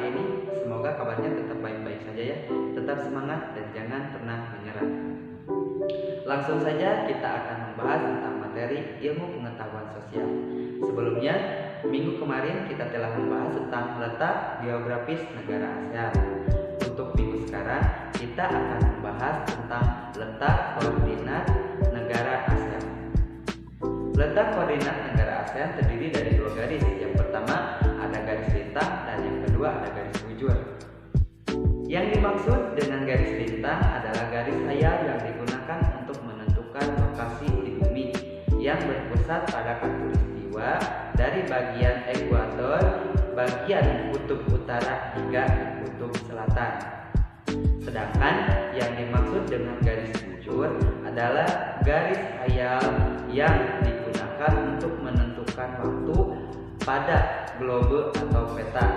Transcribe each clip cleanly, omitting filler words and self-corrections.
hari ini. Semoga kabarnya tetap baik-baik saja ya. Tetap semangat dan jangan pernah menyerah. Langsung saja kita akan membahas tentang materi ilmu pengetahuan sosial. Sebelumnya, minggu kemarin kita telah membahas tentang letak geografis negara ASEAN. Untuk minggu sekarang, kita akan membahas tentang letak koordinat negara ASEAN. Letak koordinat negara ASEAN terdiri dari dua garis. Yang pertama ada garis lintang dan yang kedua ada garis bujur. Yang dimaksud dengan garis lintang adalah garis hayal yang digunakan untuk menentukan lokasi di bumi yang berpusat pada khatulistiwa dari bagian ekuator, bagian kutub utara hingga kutub selatan. Sedangkan yang dimaksud dengan garis bujur adalah garis hayal yang digunakan untuk menentukan waktu pada globe atau peta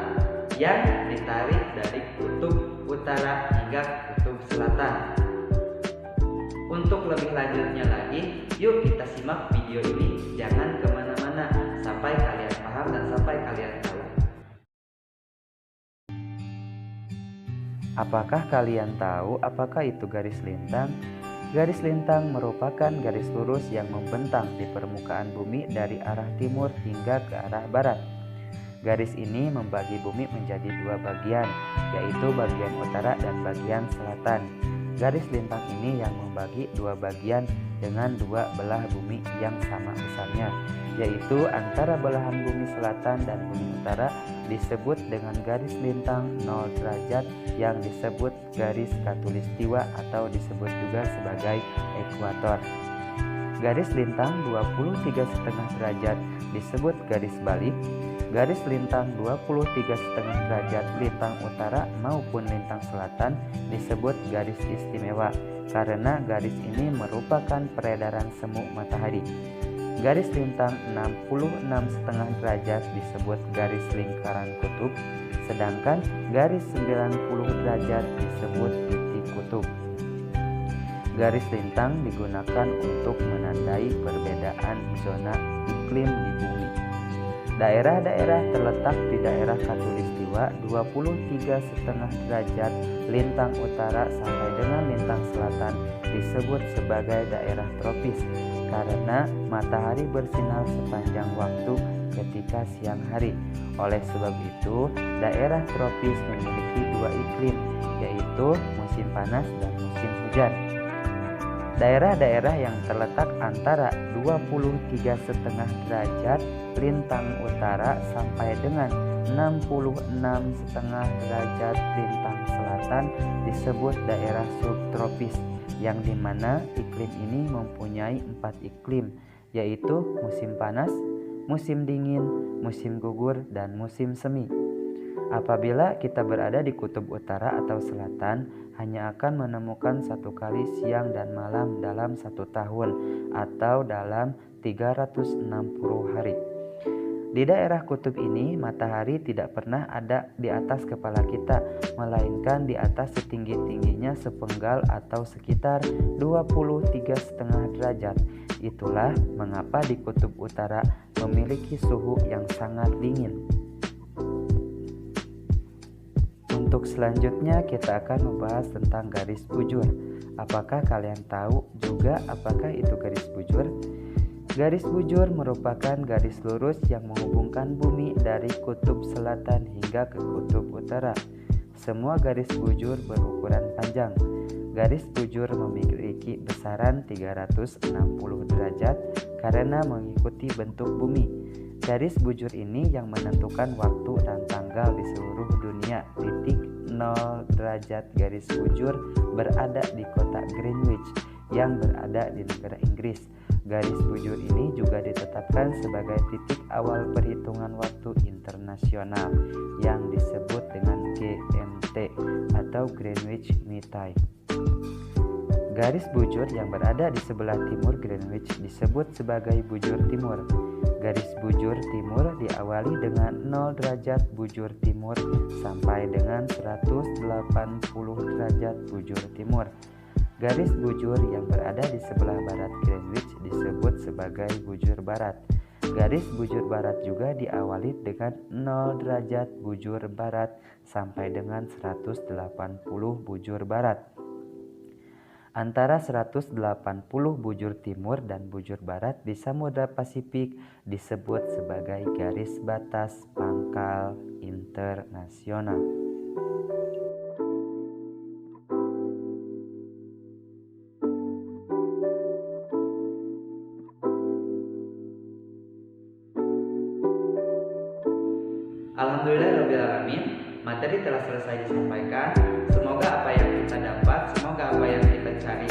yang ditarik dari kutub utara hingga kutub selatan. Untuk lebih lanjutnya lagi, yuk kita simak video ini. Jangan kemana-mana sampai kalian paham dan sampai kalian tahu. Apakah kalian tahu apakah itu garis lintang? Garis lintang merupakan garis lurus yang membentang di permukaan bumi dari arah timur hingga ke arah barat. Garis ini membagi bumi menjadi dua bagian, yaitu bagian utara dan bagian selatan. Garis lintang ini yang membagi dua bagian dengan dua belah bumi yang sama besarnya, yaitu antara belahan bumi selatan dan bumi utara disebut dengan garis lintang 0 derajat yang disebut garis khatulistiwa atau disebut juga sebagai ekuator. Garis lintang 23,5 derajat disebut garis balik. Garis lintang 23,5 derajat lintang utara maupun lintang selatan disebut garis istimewa karena garis ini merupakan peredaran semu matahari. Garis lintang 66,5 derajat disebut garis lingkaran kutub, sedangkan garis 90 derajat disebut titik kutub. Garis lintang digunakan untuk menandai perbedaan zona iklim di bumi. Daerah-daerah terletak di daerah khatulistiwa 23,5 derajat lintang utara sampai dengan lintang selatan disebut sebagai daerah tropis karena matahari bersinar sepanjang waktu ketika siang hari. Oleh sebab itu, daerah tropis memiliki dua iklim, yaitu musim panas dan musim hujan. Daerah-daerah yang terletak antara 23,5 derajat lintang utara sampai dengan 66,5 derajat lintang selatan disebut daerah subtropis, yang dimana iklim ini mempunyai 4 iklim, yaitu musim panas, musim dingin, musim gugur, dan musim semi. Apabila kita berada di kutub utara atau selatan, hanya akan menemukan satu kali siang dan malam dalam 1 tahun atau dalam 360 hari. Di daerah kutub ini, matahari tidak pernah ada di atas kepala kita, melainkan di atas setinggi-tingginya sepenggal atau sekitar 23,5 derajat. Itulah mengapa di kutub utara memiliki suhu yang sangat dingin. Untuk selanjutnya kita akan membahas tentang garis bujur. Apakah kalian tahu juga apakah itu garis bujur? Garis bujur merupakan garis lurus yang menghubungkan bumi dari kutub selatan hingga ke kutub utara. Semua garis bujur berukuran panjang. Garis bujur memiliki besaran 360 derajat karena mengikuti bentuk bumi. Garis bujur ini yang menentukan waktu dan tanggal di seluruh dunia. Titik 0 derajat garis bujur berada di kota Greenwich yang berada di negara Inggris. Garis bujur ini juga ditetapkan sebagai titik awal perhitungan waktu internasional yang disebut dengan GMT atau Greenwich Mean Time. Garis bujur yang berada di sebelah timur Greenwich disebut sebagai bujur timur. Garis bujur timur diawali dengan 0 derajat bujur timur sampai dengan 180 derajat bujur timur. Garis bujur yang berada di sebelah barat Greenwich disebut sebagai bujur barat. Garis bujur barat juga diawali dengan 0 derajat bujur barat sampai dengan 180 bujur barat. Antara 180 bujur timur dan bujur barat di Samudra Pasifik disebut sebagai garis batas pangkal internasional. Alhamdulillahirrahmanirrahim, materi telah selesai disampaikan. Semoga apa yang kita dapat, semoga apa yang kita cari